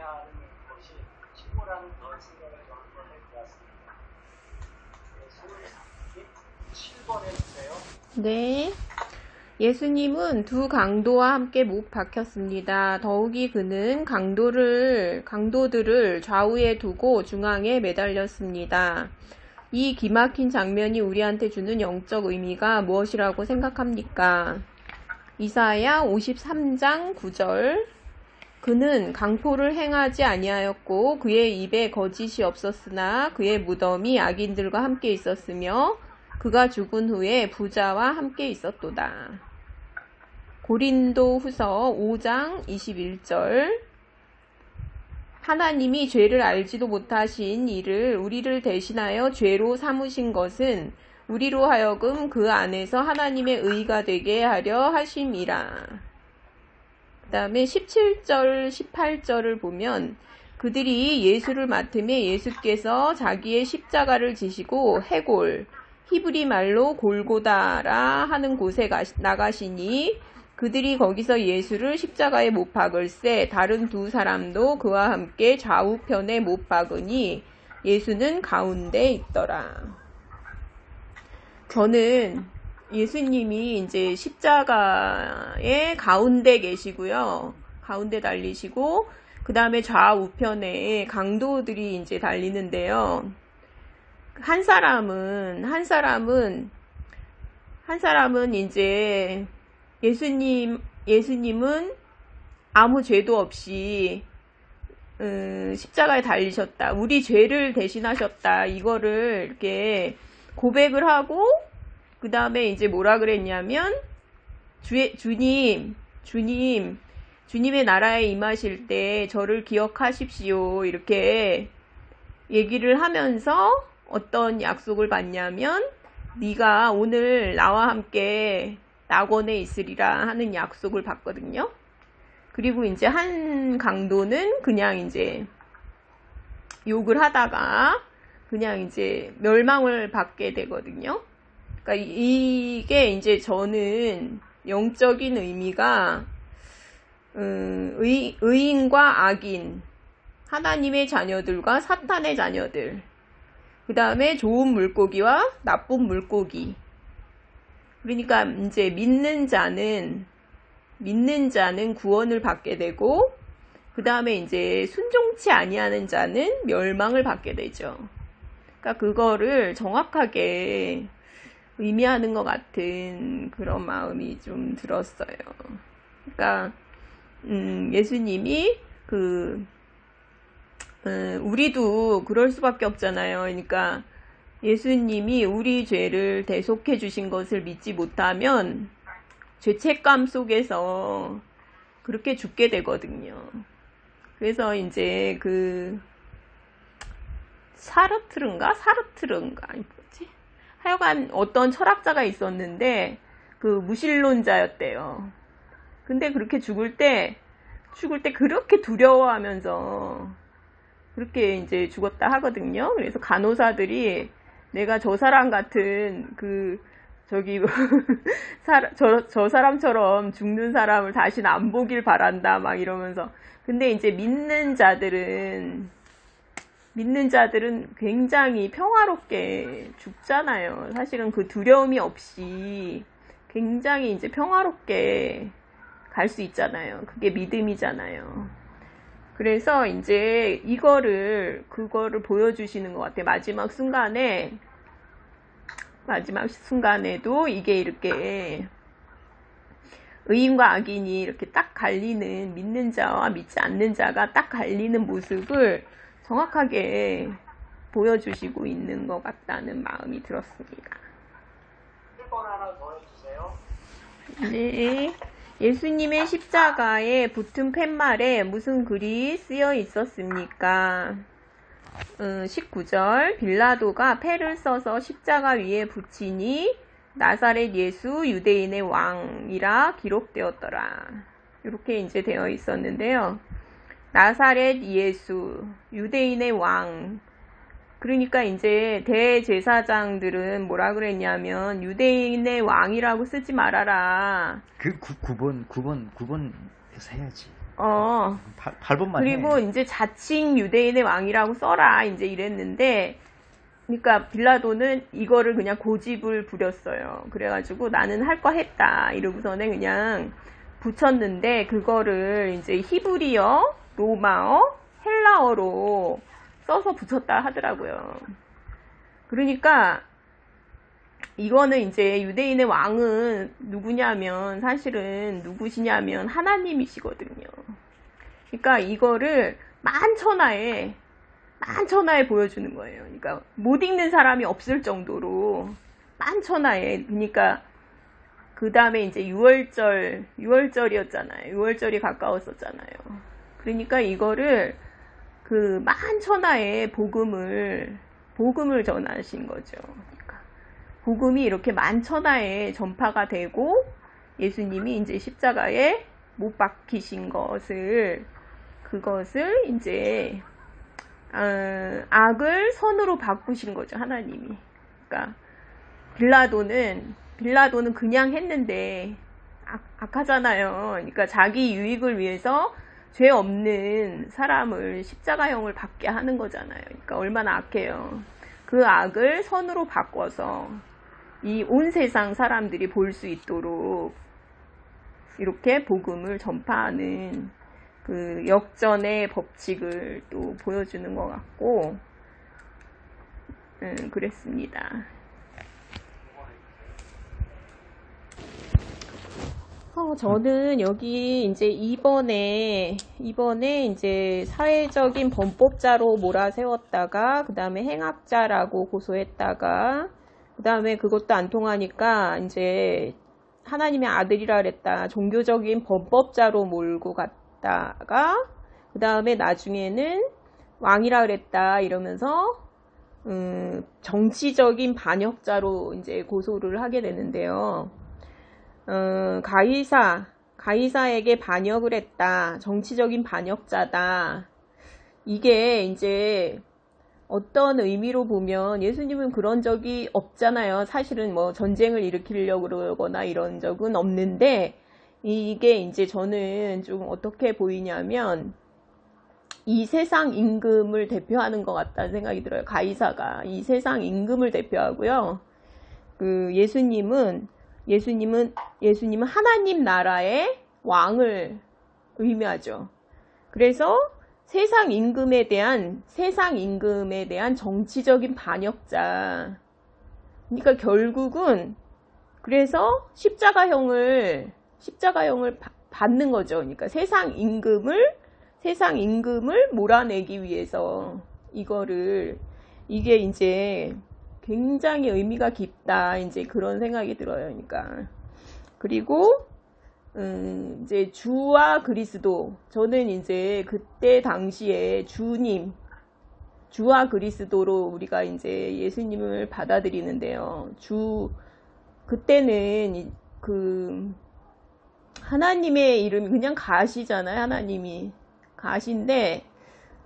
하는 것이 친구라는 그런 생각을 저는 해보았습니다. 7번에 주세요. 네. 예수님은 두 강도와 함께 못 박혔습니다. 더욱이 그는 강도들을 좌우에 두고 중앙에 매달렸습니다. 이 기막힌 장면이 우리한테 주는 영적 의미가 무엇이라고 생각합니까? 이사야 53장 9절. 그는 강포를 행하지 아니하였고 그의 입에 거짓이 없었으나 그의 무덤이 악인들과 함께 있었으며 그가 죽은 후에 부자와 함께 있었도다. 고린도 후서 5장 21절. 하나님이 죄를 알지도 못하신 이를 우리를 대신하여 죄로 삼으신 것은 우리로 하여금 그 안에서 하나님의 의가 되게 하려 하심이라. 그 다음에 17절 18절을 보면 그들이 예수를 맡으며 예수께서 자기의 십자가를 지시고 해골 히브리 말로 골고다라 하는 곳에 나가시니 그들이 거기서 예수를 십자가에 못 박을새 다른 두 사람도 그와 함께 좌우편에 못 박으니 예수는 가운데 있더라. 저는 예수님이 이제 십자가의 가운데 계시고요. 가운데 달리시고 그 다음에 좌우편에 강도들이 이제 달리는데요. 한 사람은 이제 예수님은 아무 죄도 없이 십자가에 달리셨다. 우리 죄를 대신하셨다. 이거를 이렇게 고백을 하고 그 다음에 이제 뭐라 그랬냐면 주님의 나라에 임하실 때 저를 기억하십시오. 이렇게 얘기를 하면서 어떤 약속을 받냐면 네가 오늘 나와 함께 낙원에 있으리라 하는 약속을 받거든요. 그리고 이제 한 강도는 그냥 이제 욕을 하다가 그냥 이제 멸망을 받게 되거든요. 그러니까 이게 이제 저는 영적인 의미가 의인과 악인, 하나님의 자녀들과 사탄의 자녀들, 그 다음에 좋은 물고기와 나쁜 물고기. 그러니까 이제 믿는 자는 구원을 받게 되고, 그 다음에 이제 순종치 아니하는 자는 멸망을 받게 되죠. 그러니까 그거를 정확하게 의미하는 것 같은 그런 마음이 좀 들었어요. 그러니까 예수님이 우리도 그럴 수밖에 없잖아요. 그러니까 예수님이 우리 죄를 대속해 주신 것을 믿지 못하면 죄책감 속에서 그렇게 죽게 되거든요. 그래서 이제 사르트른가 뭐지? 하여간 어떤 철학자가 있었는데 무신론자였대요. 근데 그렇게 죽을 때 그렇게 두려워하면서 그렇게 이제 죽었다 하거든요. 그래서 간호사들이 내가 저 사람 같은 저 사람처럼 죽는 사람을 다시는 안 보길 바란다 막 이러면서. 근데 이제 믿는 자들은 굉장히 평화롭게 죽잖아요. 사실은 그 두려움이 없이 굉장히 이제 평화롭게 갈 수 있잖아요. 그게 믿음이잖아요. 그래서 이제 그거를 보여주시는 것 같아요. 마지막 순간에도 이게 이렇게 의인과 악인이 이렇게 딱 갈리는, 믿는 자와 믿지 않는 자가 딱 갈리는 모습을 정확하게 보여주시고 있는 것 같다는 마음이 들었습니다. 1번 하나 더 해주세요. 네. 예수님의 십자가에 붙은 팻말에 무슨 글이 쓰여 있었습니까? 19절. 빌라도가 패를 써서 십자가 위에 붙이니 나사렛 예수 유대인의 왕이라 기록되었더라. 이렇게 이제 되어 있었는데요. 나사렛 예수 유대인의 왕. 그러니까 이제 대제사장들은 뭐라 그랬냐면 유대인의 왕이라고 쓰지 말아라. 그 9번에서 해야지. 8번만 그리고 해. 이제 자칭 유대인의 왕이라고 써라 이제 이랬는데, 그러니까 빌라도는 이거를 그냥 고집을 부렸어요. 그래가지고 나는 할 거 했다 이러고서는 그냥 붙였는데, 그거를 이제 히브리어, 로마어, 헬라어로 써서 붙였다 하더라고요. 그러니까 이거는 이제 유대인의 왕은 누구냐면, 사실은 누구시냐면 하나님이시거든요. 그러니까 이거를 만천하에 보여주는 거예요. 그러니까 못 읽는 사람이 없을 정도로 만천하에. 그러니까 그 다음에 이제 6월절이었잖아요. 6월절이 가까웠었잖아요. 그러니까 이거를 그 만천하에 복음을 전하신 거죠. 그러니까 복음이 이렇게 만천하에 전파가 되고, 예수님이 이제 십자가에 못 박히신 그것을 이제 악을 선으로 바꾸신 거죠, 하나님이. 그러니까 빌라도는 그냥 했는데 악하잖아요. 그러니까 자기 유익을 위해서 죄 없는 사람을 십자가형을 받게 하는 거잖아요. 그러니까 얼마나 악해요. 그 악을 선으로 바꿔서 이 온 세상 사람들이 볼 수 있도록 이렇게 복음을 전파하는 그 역전의 법칙을 또 보여주는 것 같고, 그랬습니다. 저는 여기 이제 이번에 이제 사회적인 범법자로 몰아세웠다가, 그 다음에 행악자라고 고소했다가, 그 다음에 그것도 안 통하니까 이제 하나님의 아들이라 그랬다, 종교적인 범법자로 몰고 갔다가, 그 다음에 나중에는 왕이라 그랬다 이러면서 정치적인 반역자로 이제 고소를 하게 되는데요. 가이사에게 반역을 했다, 정치적인 반역자다. 이게 이제 어떤 의미로 보면 예수님은 그런 적이 없잖아요. 사실은 뭐 전쟁을 일으키려고 그러거나 이런 적은 없는데, 이게 이제 저는 좀 어떻게 보이냐면 이 세상 임금을 대표하는 것 같다는 생각이 들어요. 가이사가 이 세상 임금을 대표하고요. 그 예수님은 하나님 나라의 왕을 의미하죠. 그래서 세상 임금에 대한 정치적인 반역자. 그러니까 결국은 그래서 십자가형을 받는 거죠. 그러니까 세상 임금을 몰아내기 위해서 이게 이제 굉장히 의미가 깊다, 이제 그런 생각이 들어요. 그러니까 그리고 이제 주와 그리스도, 저는 이제 그때 당시에 주와 그리스도로 우리가 이제 예수님을 받아들이는데요. 그때는 그 하나님의 이름이 그냥 가시잖아요. 하나님이 가시인데,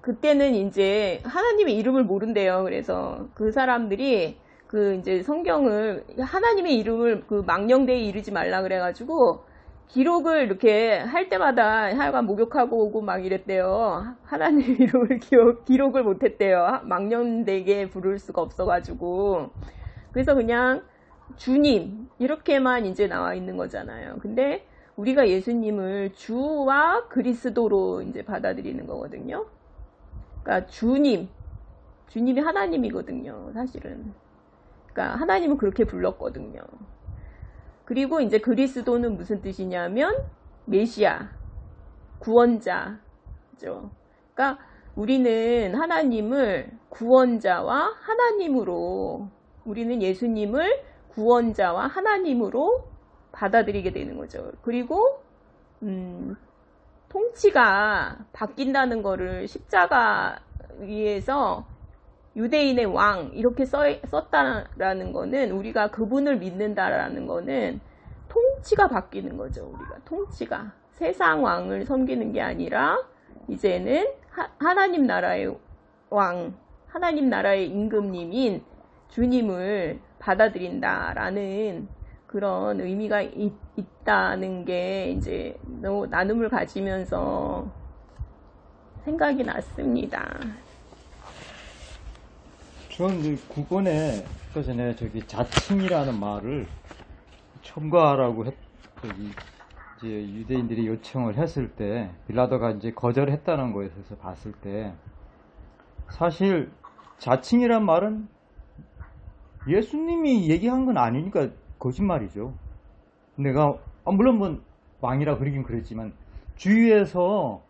그때는 이제 하나님의 이름을 모른대요. 그래서 그 사람들이 그 이제 성경을, 하나님의 이름을 그 망령되이 이르지 말라 그래가지고 기록을 이렇게 할 때마다 하여간 목욕하고 오고 막 이랬대요. 하나님의 이름을 기록을 못했대요. 망령되게 부를 수가 없어가지고. 그래서 그냥 주님 이렇게만 이제 나와 있는 거잖아요. 근데 우리가 예수님을 주와 그리스도로 이제 받아들이는 거거든요. 그러니까 주님이 하나님이거든요, 사실은. 그러니까 하나님은 그렇게 불렀거든요. 그리고 이제 그리스도는 무슨 뜻이냐면 메시아, 구원자죠. 그러니까 우리는 하나님을 구원자와 하나님으로, 우리는 예수님을 구원자와 하나님으로 받아들이게 되는 거죠. 그리고 통치가 바뀐다는 거를 십자가 위에서 유대인의 왕 이렇게 썼다라는 거는, 우리가 그분을 믿는다라는 거는 통치가 바뀌는 거죠. 우리가 통치가 세상 왕을 섬기는 게 아니라 이제는 하나님 나라의 왕, 하나님 나라의 임금님인 주님을 받아들인다라는 그런 의미가 있다는 게 이제 너무 나눔을 가지면서 생각이 났습니다. 저는 국언에 아까 전에 저기 자칭이라는 말을 첨가하라고 이제 유대인들이 요청을 했을 때 빌라도가 이제 거절했다는 거에 대해서 봤을 때 사실 자칭이란 말은 예수님이 얘기한 건 아니니까 거짓말이죠. 내가 물론 뭐 왕이라 그러긴 그랬지만 주위에서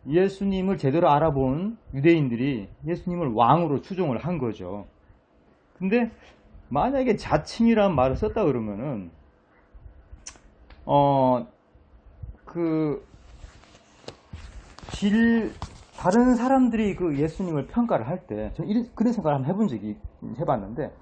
예수님을 제대로 알아본 유대인들이 예수님을 왕으로 추종을 한 거죠. 근데 만약에 자칭이라는 말을 썼다 그러면은 다른 사람들이 그 예수님을 평가를 할 때, 저는 그런 생각을 한번 해본 적이 해봤는데,